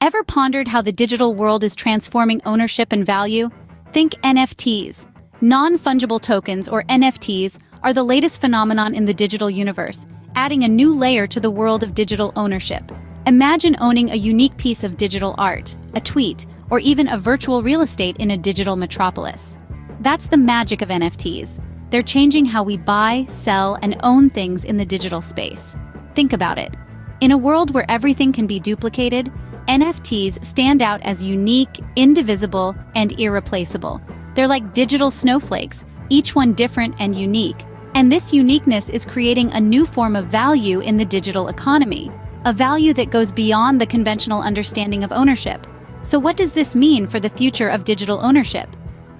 Ever pondered how the digital world is transforming ownership and value? Think NFTs. Non-fungible tokens, or NFTs, are the latest phenomenon in the digital universe, adding a new layer to the world of digital ownership. Imagine owning a unique piece of digital art, a tweet, or even a virtual real estate in a digital metropolis. That's the magic of NFTs. They're changing how we buy, sell, and own things in the digital space. Think about it. In a world where everything can be duplicated, NFTs stand out as unique, indivisible, and irreplaceable. They're like digital snowflakes, each one different and unique. And this uniqueness is creating a new form of value in the digital economy, a value that goes beyond the conventional understanding of ownership. So what does this mean for the future of digital ownership?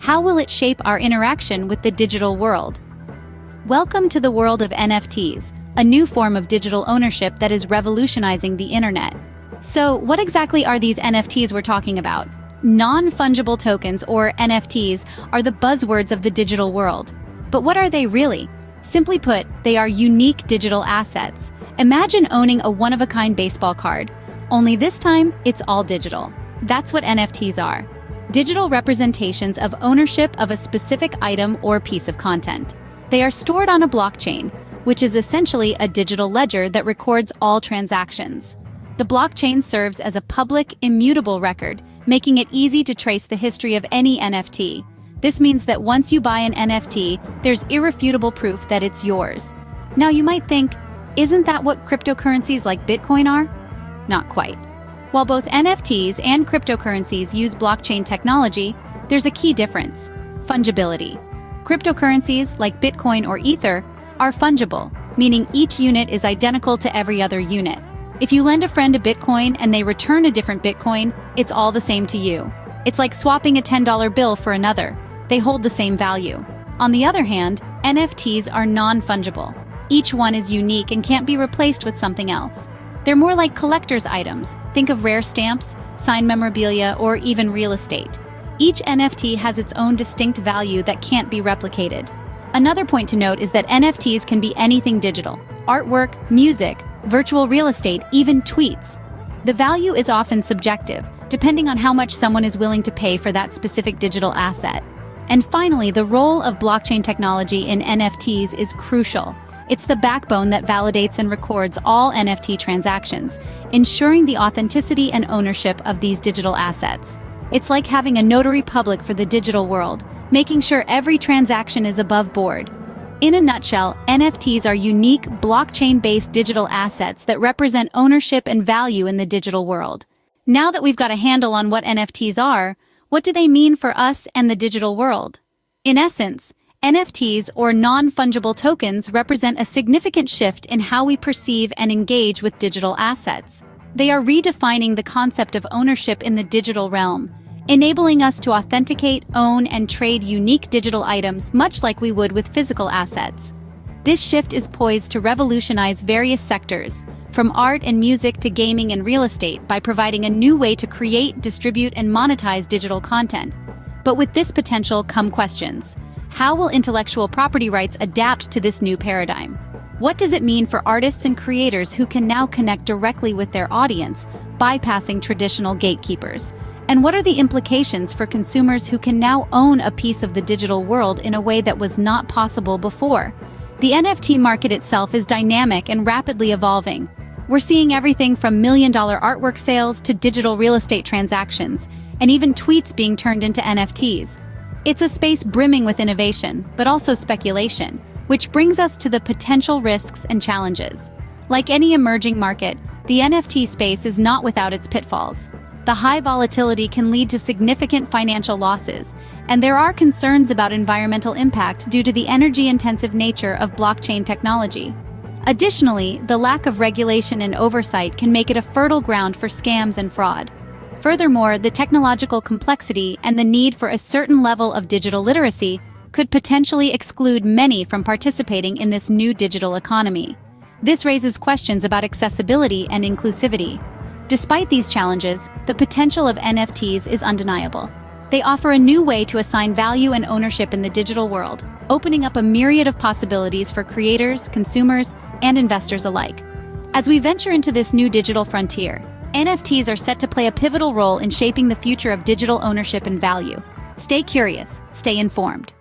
How will it shape our interaction with the digital world? Welcome to the world of NFTs, a new form of digital ownership that is revolutionizing the internet. So, what exactly are these NFTs we're talking about? Non-fungible tokens, or NFTs, are the buzzwords of the digital world. But what are they really? Simply put, they are unique digital assets. Imagine owning a one-of-a-kind baseball card, only this time it's all digital. That's what NFTs are. Digital representations of ownership of a specific item or piece of content. They are stored on a blockchain, which is essentially a digital ledger that records all transactions. The blockchain serves as a public, immutable record, making it easy to trace the history of any NFT. This means that once you buy an NFT, there's irrefutable proof that it's yours. Now you might think, isn't that what cryptocurrencies like Bitcoin are? Not quite. While both NFTs and cryptocurrencies use blockchain technology, there's a key difference: fungibility. Cryptocurrencies, like Bitcoin or Ether, are fungible, meaning each unit is identical to every other unit. If you lend a friend a Bitcoin and they return a different Bitcoin, it's all the same to you. It's like swapping a $10 bill for another. They hold the same value. On the other hand, NFTs are non-fungible. Each one is unique and can't be replaced with something else. They're more like collector's items. Think of rare stamps, signed memorabilia, or even real estate. Each NFT has its own distinct value that can't be replicated. Another point to note is that NFTs can be anything digital: artwork, music, virtual real estate, even tweets. The value is often subjective, depending on how much someone is willing to pay for that specific digital asset. And finally, the role of blockchain technology in NFTs is crucial. It's the backbone that validates and records all NFT transactions, ensuring the authenticity and ownership of these digital assets. It's like having a notary public for the digital world, making sure every transaction is above board. In a nutshell, NFTs are unique, blockchain-based digital assets that represent ownership and value in the digital world. Now that we've got a handle on what NFTs are, what do they mean for us and the digital world? In essence, NFTs, or non-fungible tokens, represent a significant shift in how we perceive and engage with digital assets. They are redefining the concept of ownership in the digital realm, enabling us to authenticate, own, and trade unique digital items much like we would with physical assets. This shift is poised to revolutionize various sectors, from art and music to gaming and real estate, by providing a new way to create, distribute, and monetize digital content. But with this potential come questions. How will intellectual property rights adapt to this new paradigm? What does it mean for artists and creators who can now connect directly with their audience, bypassing traditional gatekeepers? And what are the implications for consumers who can now own a piece of the digital world in a way that was not possible before? The NFT market itself is dynamic and rapidly evolving. We're seeing everything from million-dollar artwork sales to digital real estate transactions, and even tweets being turned into NFTs. It's a space brimming with innovation, but also speculation, which brings us to the potential risks and challenges. Like any emerging market, the NFT space is not without its pitfalls. The high volatility can lead to significant financial losses, and there are concerns about environmental impact due to the energy-intensive nature of blockchain technology. Additionally, the lack of regulation and oversight can make it a fertile ground for scams and fraud. Furthermore, the technological complexity and the need for a certain level of digital literacy could potentially exclude many from participating in this new digital economy. This raises questions about accessibility and inclusivity. Despite these challenges, the potential of NFTs is undeniable. They offer a new way to assign value and ownership in the digital world, opening up a myriad of possibilities for creators, consumers, and investors alike. As we venture into this new digital frontier, NFTs are set to play a pivotal role in shaping the future of digital ownership and value. Stay curious, stay informed.